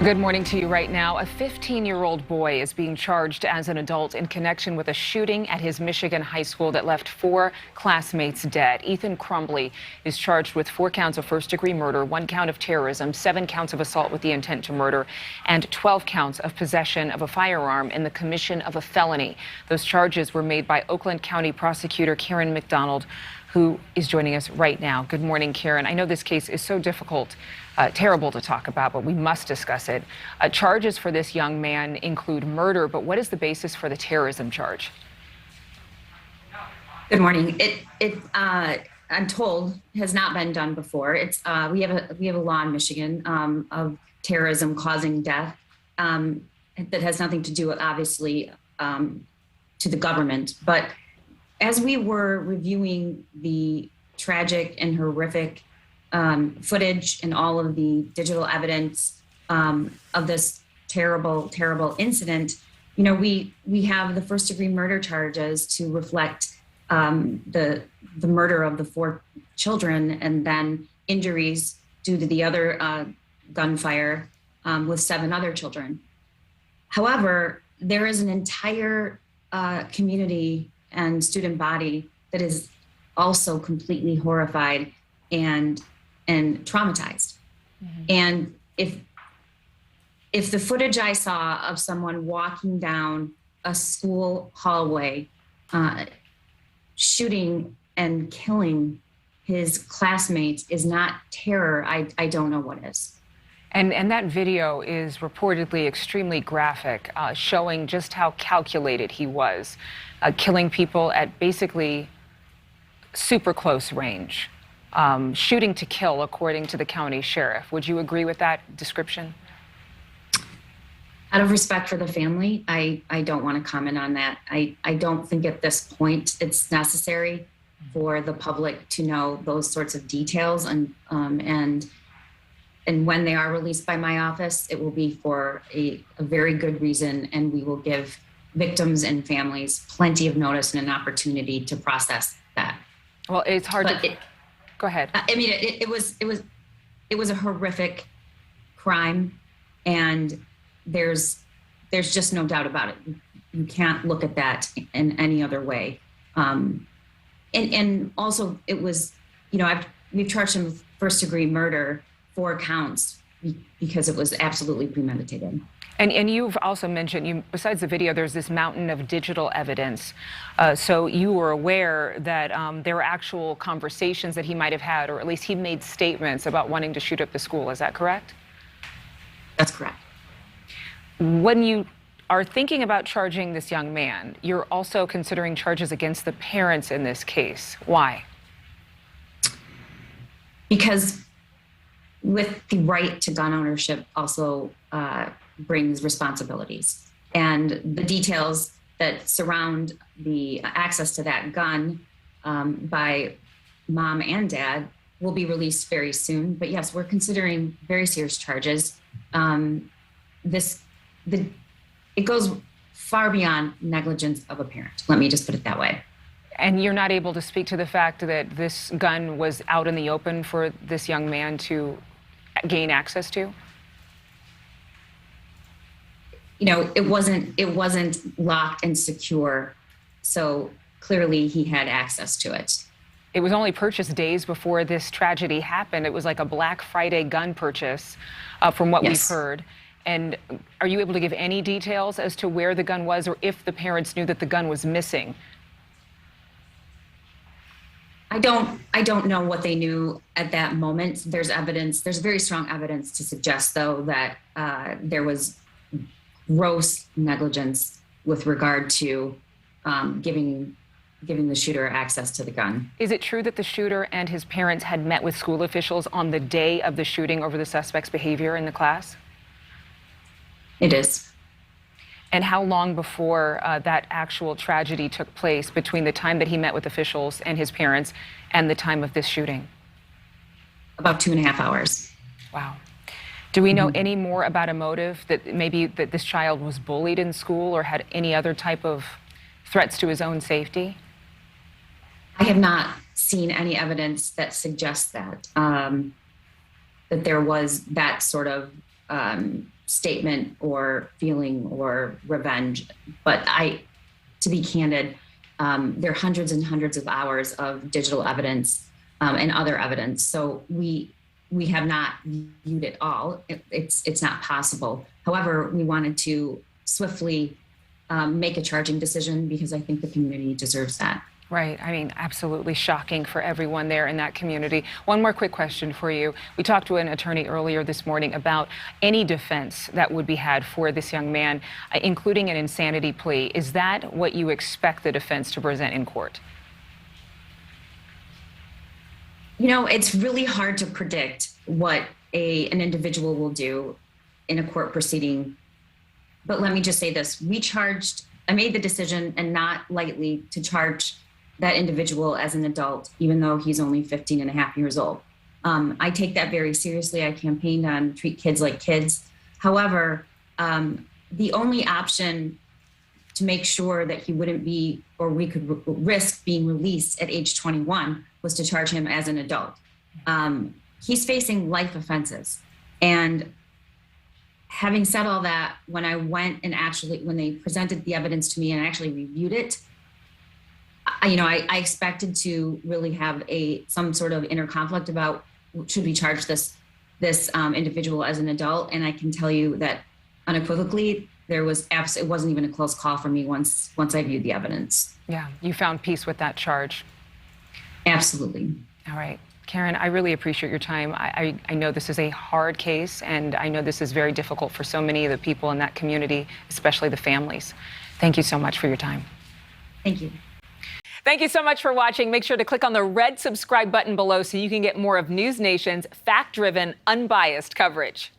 Good morning to you right now. A 15-year-old boy is being charged as an adult in connection with a shooting at his Michigan high school that left 4 classmates dead. Ethan Crumbley is charged with 4 counts of first-degree murder, 1 count of terrorism, 7 counts of assault with the intent to murder, and 12 counts of possession of a firearm in the commission of a felony. Those charges were made by Oakland County prosecutor Karen McDonald, who is joining us right now. Good morning, Karen. I know this case is so difficult, terrible to talk about, but we must discuss it. Charges for this young man include murder, but what is the basis for the terrorism charge? Good morning. I'm told, has not been done before. We have a law in Michigan of terrorism causing death that has nothing to do, obviously, to the government. But as we were reviewing the tragic and horrific footage and all of the digital evidence of this terrible, terrible incident, you know, we have the first-degree murder charges to reflect the murder of the 4 children, and then injuries due to the other gunfire with 7 other children. However, there is an entire community and student body that is also completely horrified and traumatized. Mm-hmm. And if the footage I saw of someone walking down a school hallway, shooting and killing his classmates is not terror, I don't know what is. And that video is reportedly extremely graphic, showing just how calculated he was, killing people at basically super close range, shooting to kill, according to the county sheriff. Would you agree with that description? Out of respect for the family, I don't want to comment on that. I don't think at this point it's necessary for the public to know those sorts of details, and when they are released by my office, it will be for a very good reason, and we will give victims and families plenty of notice and an opportunity to process that. Well, it's hard go ahead. I mean, it was a horrific crime, and there's just no doubt about it. You can't look at that in any other way. And also, it was, you know, we've charged him with first-degree murder, 4 counts, because it was absolutely premeditated. And you've also mentioned, besides the video, there's this mountain of digital evidence. So you were aware that there were actual conversations that he might have had, or at least he made statements about wanting to shoot up the school. Is that correct? That's correct. When you are thinking about charging this young man, you're also considering charges against the parents in this case. Why? Because with the right to gun ownership also brings responsibilities. And the details that surround the access to that gun by mom and dad will be released very soon. But yes, we're considering very serious charges. It goes far beyond negligence of a parent. Let me just put it that way. And you're not able to speak to the fact that this gun was out in the open for this young man to gain access to? You know, it wasn't locked and secure, so clearly he had access to it. It was only purchased days before this tragedy happened. It was like a Black Friday gun purchase, from what we've heard. And are you able to give any details as to where the gun was, or if the parents knew that the gun was missing? I don't know what they knew at that moment. There's evidence, there's very strong evidence to suggest, though, that there was gross negligence with regard to giving the shooter access to the gun. Is it true that the shooter and his parents had met with school officials on the day of the shooting over the suspect's behavior in the class? It is. And how long before that actual tragedy took place, between the time that he met with officials and his parents and the time of this shooting? About 2.5 hours. Wow. Do we know any more about a motive, that maybe that this child was bullied in school or had any other type of threats to his own safety? I have not seen any evidence that suggests that, that there was that sort of statement or feeling or revenge. But to be candid, there are hundreds and hundreds of hours of digital evidence and other evidence. So we have not viewed it all. It's not possible. However, we wanted to swiftly make a charging decision because I think the community deserves that. Right. I mean, absolutely shocking for everyone there in that community. One more quick question for you. We talked to an attorney earlier this morning about any defense that would be had for this young man, including an insanity plea. Is that what you expect the defense to present in court? You know, it's really hard to predict what an individual will do in a court proceeding. But let me just say this. I made the decision, and not lightly, to charge that individual as an adult, even though he's only 15 and a half years old. I take that very seriously. I campaigned on treat kids like kids. However, the only option to make sure that he wouldn't be, or we could risk being released at age 21, was to charge him as an adult. He's facing life offenses. And having said all that, when I went and when they presented the evidence to me and I actually reviewed it, I expected to really have some sort of inner conflict about should we charge this individual as an adult. And I can tell you that unequivocally, it wasn't even a close call for me once I viewed the evidence. Yeah, you found peace with that charge. Absolutely. All right. Karen, I really appreciate your time. I know this is a hard case, and I know this is very difficult for so many of the people in that community, especially the families. Thank you so much for your time. Thank you. Thank you so much for watching. Make sure to click on the red subscribe button below so you can get more of NewsNation's fact-driven, unbiased coverage.